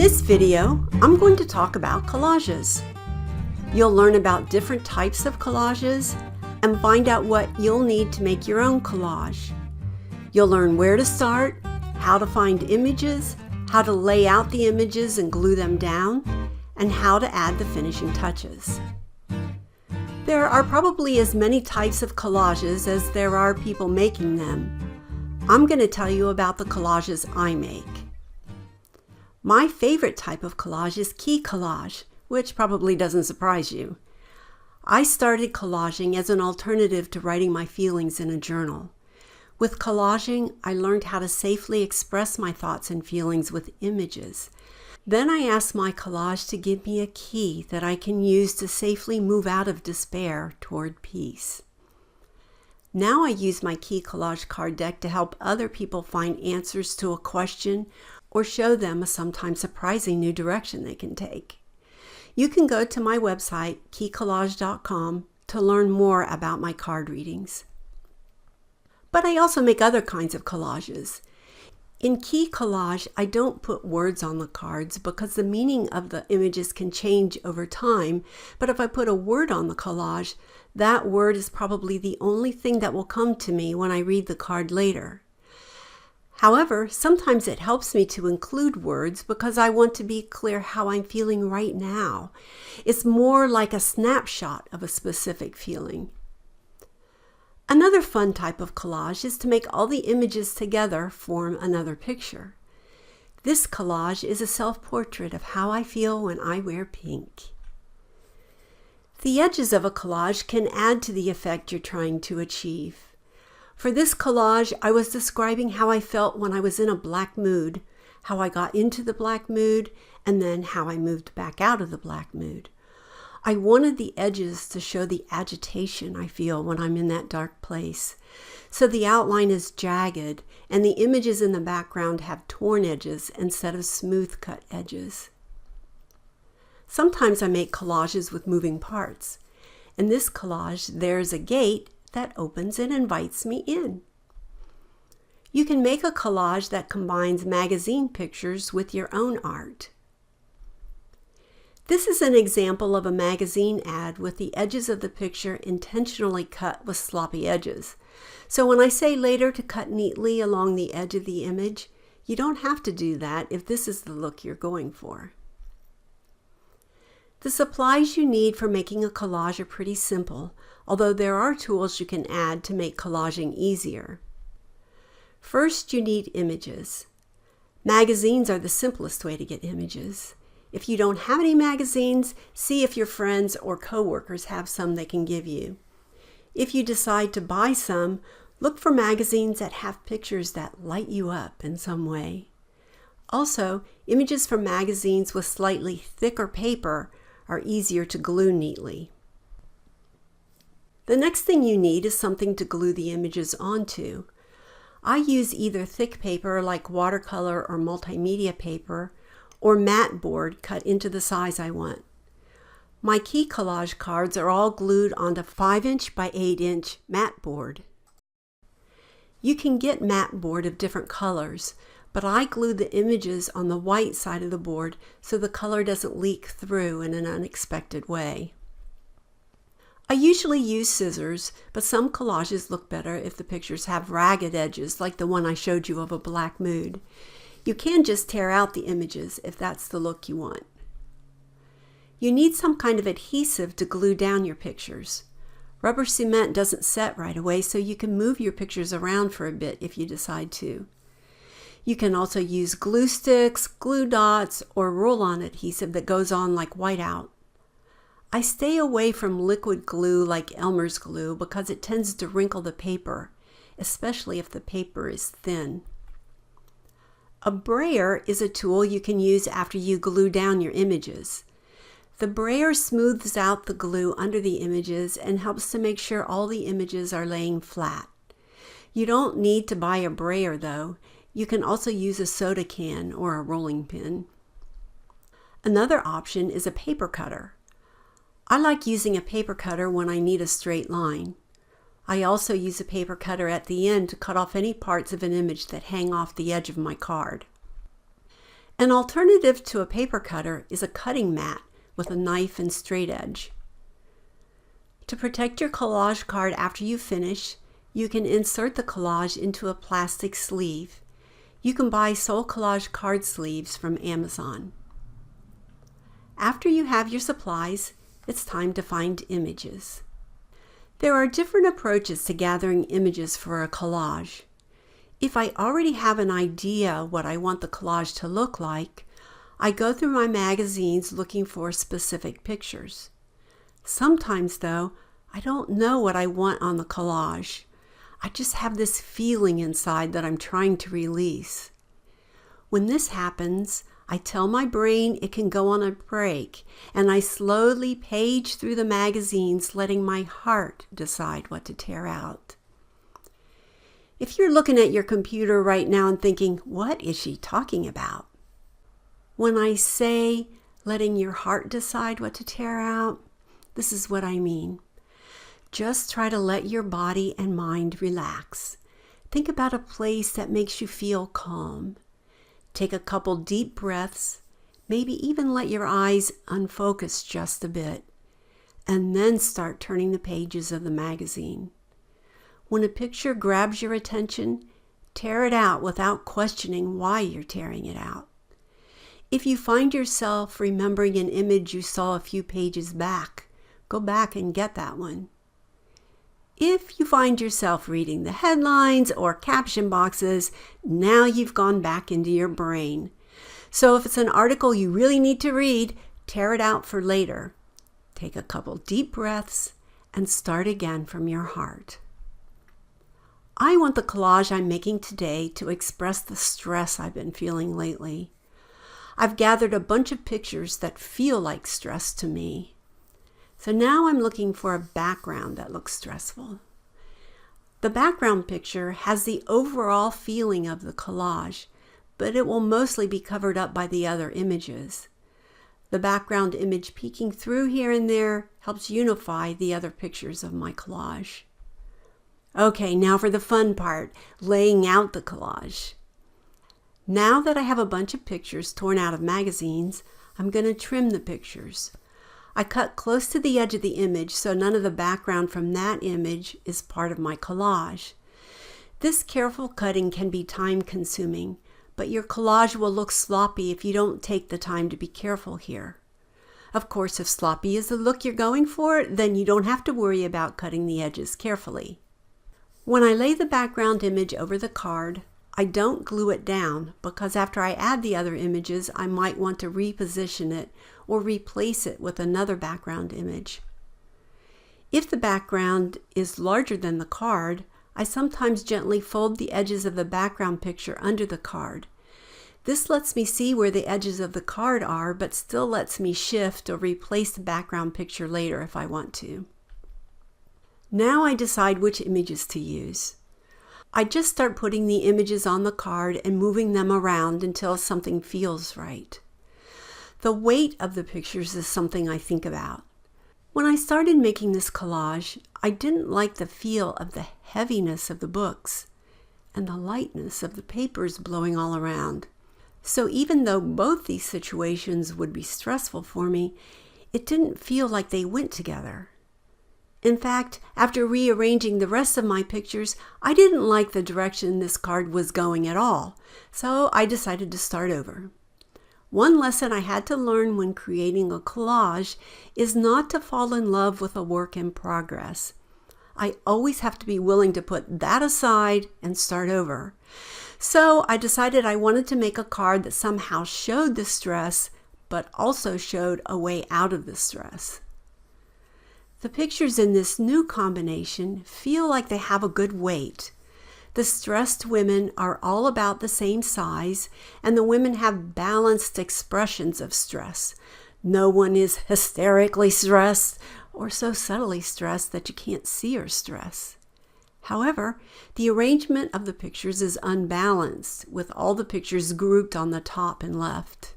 this video, I'm going to talk about collages. You'll learn about different types of collages and find out what you'll need to make your own collage. You'll learn where to start, how to find images, how to lay out the images and glue them down, and how to add the finishing touches. There are probably as many types of collages as there are people making them. I'm going to tell you about the collages I make. My favorite type of collage is Key Collage, which probably doesn't surprise you. I started collaging as an alternative to writing my feelings in a journal. With collaging, I learned how to safely express my thoughts and feelings with images. Then I asked my collage to give me a key that I can use to safely move out of despair toward peace. Now I use my Key Collage card deck to help other people find answers to a question or show them a sometimes surprising new direction they can take. You can go to my website, keycollage.com, to learn more about my card readings. But I also make other kinds of collages. In Key Collage, I don't put words on the cards because the meaning of the images can change over time, but if I put a word on the collage, that word is probably the only thing that will come to me when I read the card later. However, sometimes it helps me to include words because I want to be clear how I'm feeling right now. It's more like a snapshot of a specific feeling. Another fun type of collage is to make all the images together form another picture. This collage is a self-portrait of how I feel when I wear pink. The edges of a collage can add to the effect you're trying to achieve. For this collage, I was describing how I felt when I was in a black mood, how I got into the black mood, and then how I moved back out of the black mood. I wanted the edges to show the agitation I feel when I'm in that dark place. So the outline is jagged, and the images in the background have torn edges instead of smooth cut edges. Sometimes I make collages with moving parts. In this collage, there's a gate that opens and invites me in. You can make a collage that combines magazine pictures with your own art. This is an example of a magazine ad with the edges of the picture intentionally cut with sloppy edges. So when I say later to cut neatly along the edge of the image, you don't have to do that if this is the look you're going for. The supplies you need for making a collage are pretty simple, although there are tools you can add to make collaging easier. First, you need images. Magazines are the simplest way to get images. If you don't have any magazines, see if your friends or coworkers have some they can give you. If you decide to buy some, look for magazines that have pictures that light you up in some way. Also, images from magazines with slightly thicker paper are easier to glue neatly. The next thing you need is something to glue the images onto. I use either thick paper like watercolor or multimedia paper, or mat board cut into the size I want. My Key Collage cards are all glued onto 5" by 8" mat board. You can get mat board of different colors, but I glue the images on the white side of the board so the color doesn't leak through in an unexpected way. I usually use scissors, but some collages look better if the pictures have ragged edges like the one I showed you of a black mood. You can just tear out the images if that's the look you want. You need some kind of adhesive to glue down your pictures. Rubber cement doesn't set right away, so you can move your pictures around for a bit if you decide to. You can also use glue sticks, glue dots, or roll-on adhesive that goes on like whiteout. I stay away from liquid glue like Elmer's glue because it tends to wrinkle the paper, especially if the paper is thin. A brayer is a tool you can use after you glue down your images. The brayer smooths out the glue under the images and helps to make sure all the images are laying flat. You don't need to buy a brayer though. You can also use a soda can or a rolling pin. Another option is a paper cutter. I like using a paper cutter when I need a straight line. I also use a paper cutter at the end to cut off any parts of an image that hang off the edge of my card. An alternative to a paper cutter is a cutting mat with a knife and straight edge. To protect your collage card after you finish, you can insert the collage into a plastic sleeve. You can buy Soul Collage card sleeves from Amazon. After you have your supplies, it's time to find images. There are different approaches to gathering images for a collage. If I already have an idea what I want the collage to look like, I go through my magazines looking for specific pictures. Sometimes, though, I don't know what I want on the collage. I just have this feeling inside that I'm trying to release. When this happens, I tell my brain it can go on a break, and I slowly page through the magazines, letting my heart decide what to tear out. If you're looking at your computer right now and thinking, what is she talking about? When I say letting your heart decide what to tear out, this is what I mean. Just try to let your body and mind relax. Think about a place that makes you feel calm. Take a couple deep breaths, maybe even let your eyes unfocus just a bit, and then start turning the pages of the magazine. When a picture grabs your attention, tear it out without questioning why you're tearing it out. If you find yourself remembering an image you saw a few pages back, go back and get that one. If you find yourself reading the headlines or caption boxes, now you've gone back into your brain. So if it's an article you really need to read, tear it out for later. Take a couple deep breaths and start again from your heart. I want the collage I'm making today to express the stress I've been feeling lately. I've gathered a bunch of pictures that feel like stress to me. So now I'm looking for a background that looks stressful. The background picture has the overall feeling of the collage, but it will mostly be covered up by the other images. The background image peeking through here and there helps unify the other pictures of my collage. Okay, now for the fun part, laying out the collage. Now that I have a bunch of pictures torn out of magazines, I'm going to trim the pictures. I cut close to the edge of the image so none of the background from that image is part of my collage. This careful cutting can be time-consuming, but your collage will look sloppy if you don't take the time to be careful here. Of course, if sloppy is the look you're going for, then you don't have to worry about cutting the edges carefully. When I lay the background image over the card, I don't glue it down because after I add the other images, I might want to reposition it or replace it with another background image. If the background is larger than the card, I sometimes gently fold the edges of the background picture under the card. This lets me see where the edges of the card are, but still lets me shift or replace the background picture later if I want to. Now I decide which images to use. I just start putting the images on the card and moving them around until something feels right. The weight of the pictures is something I think about. When I started making this collage, I didn't like the feel of the heaviness of the books and the lightness of the papers blowing all around. So even though both these situations would be stressful for me, it didn't feel like they went together. In fact, after rearranging the rest of my pictures, I didn't like the direction this card was going at all, so I decided to start over. One lesson I had to learn when creating a collage is not to fall in love with a work in progress. I always have to be willing to put that aside and start over. So I decided I wanted to make a card that somehow showed the stress, but also showed a way out of the stress. The pictures in this new combination feel like they have a good weight. The stressed women are all about the same size, and the women have balanced expressions of stress. No one is hysterically stressed or so subtly stressed that you can't see her stress. However, the arrangement of the pictures is unbalanced, with all the pictures grouped on the top and left.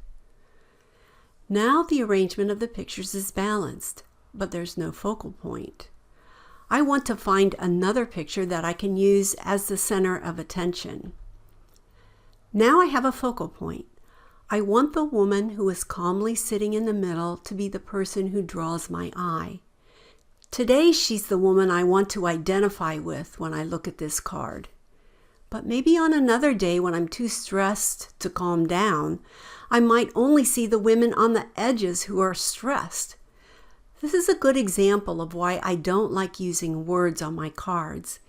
Now the arrangement of the pictures is balanced, but there's no focal point. I want to find another picture that I can use as the center of attention. Now I have a focal point. I want the woman who is calmly sitting in the middle to be the person who draws my eye. Today she's the woman I want to identify with when I look at this card. But maybe on another day when I'm too stressed to calm down, I might only see the women on the edges who are stressed. This is a good example of why I don't like using words on my cards.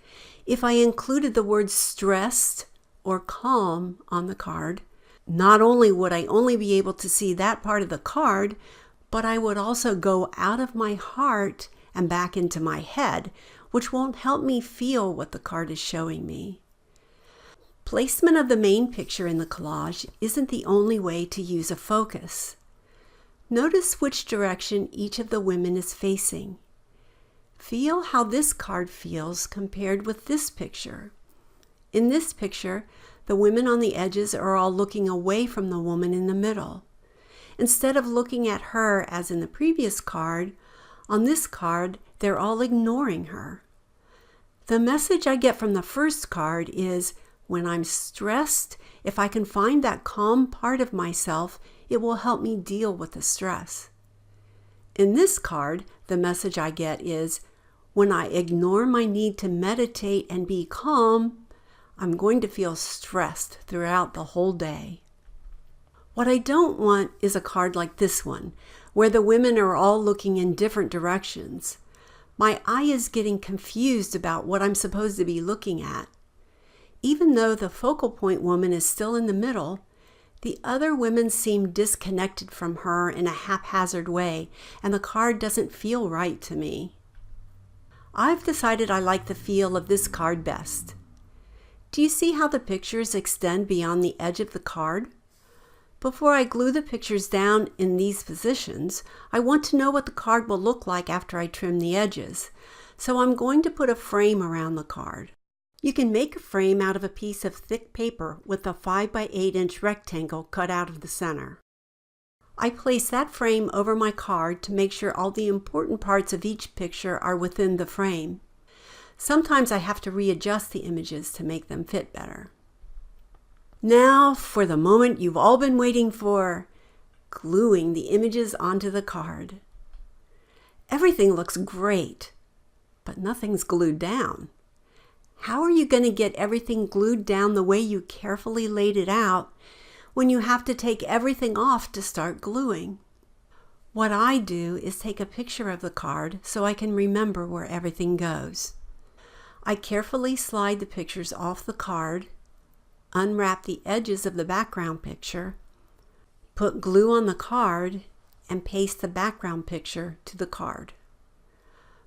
If I included the words stressed or calm on the card, not only would I only be able to see that part of the card, but I would also go out of my heart and back into my head, which won't help me feel what the card is showing me. Placement of the main picture in the collage isn't the only way to use a focus. Notice which direction each of the women is facing. Feel how this card feels compared with this picture. In this picture, the women on the edges are all looking away from the woman in the middle. Instead of looking at her as in the previous card, on this card, they're all ignoring her. The message I get from the first card is, when I'm stressed, if I can find that calm part of myself, it will help me deal with the stress. In this card, the message I get is, when I ignore my need to meditate and be calm, I'm going to feel stressed throughout the whole day. What I don't want is a card like this one, where the women are all looking in different directions. My eye is getting confused about what I'm supposed to be looking at. Even though the focal point woman is still in the middle, the other women seem disconnected from her in a haphazard way, and the card doesn't feel right to me. I've decided I like the feel of this card best. Do you see how the pictures extend beyond the edge of the card? Before I glue the pictures down in these positions, I want to know what the card will look like after I trim the edges, so I'm going to put a frame around the card. You can make a frame out of a piece of thick paper with a 5 by 8 inch rectangle cut out of the center. I place that frame over my card to make sure all the important parts of each picture are within the frame. Sometimes I have to readjust the images to make them fit better. Now for the moment you've all been waiting for, gluing the images onto the card. Everything looks great, but nothing's glued down. How are you going to get everything glued down the way you carefully laid it out when you have to take everything off to start gluing? What I do is take a picture of the card so I can remember where everything goes. I carefully slide the pictures off the card, unwrap the edges of the background picture, put glue on the card, and paste the background picture to the card.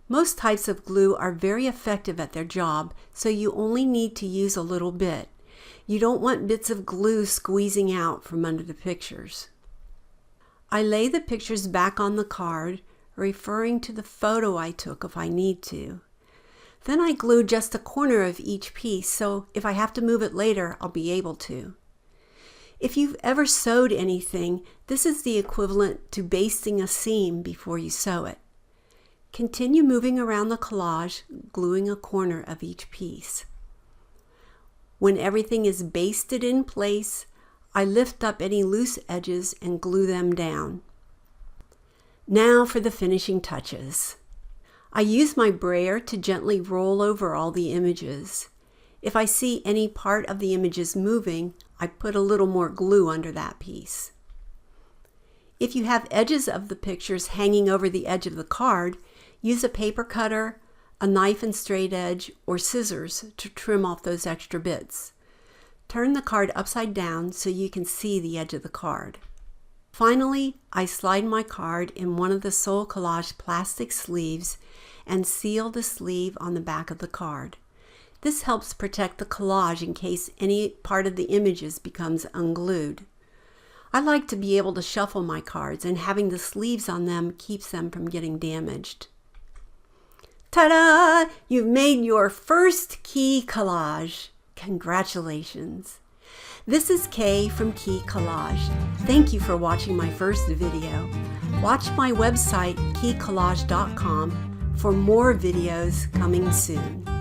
Most types of glue are very effective at their job, so you only need to use a little bit. You don't want bits of glue squeezing out from under the pictures. I lay the pictures back on the card, referring to the photo I took if I need to. Then I glue just a corner of each piece, so if I have to move it later, I'll be able to. If you've ever sewed anything, this is the equivalent to basting a seam before you sew it. Continue moving around the collage, gluing a corner of each piece. When everything is basted in place, I lift up any loose edges and glue them down. Now for the finishing touches. I use my brayer to gently roll over all the images. If I see any part of the images moving, I put a little more glue under that piece. If you have edges of the pictures hanging over the edge of the card, use a paper cutter, a knife and straight edge, or scissors to trim off those extra bits. Turn the card upside down so you can see the edge of the card. Finally, I slide my card in one of the Soul Collage plastic sleeves and seal the sleeve on the back of the card. This helps protect the collage in case any part of the images becomes unglued. I like to be able to shuffle my cards, and having the sleeves on them keeps them from getting damaged. Ta-da! You've made your first Key Collage. Congratulations! This is Kay from Key Collage. Thank you for watching my first video. Watch my website, keycollage.com, for more videos coming soon.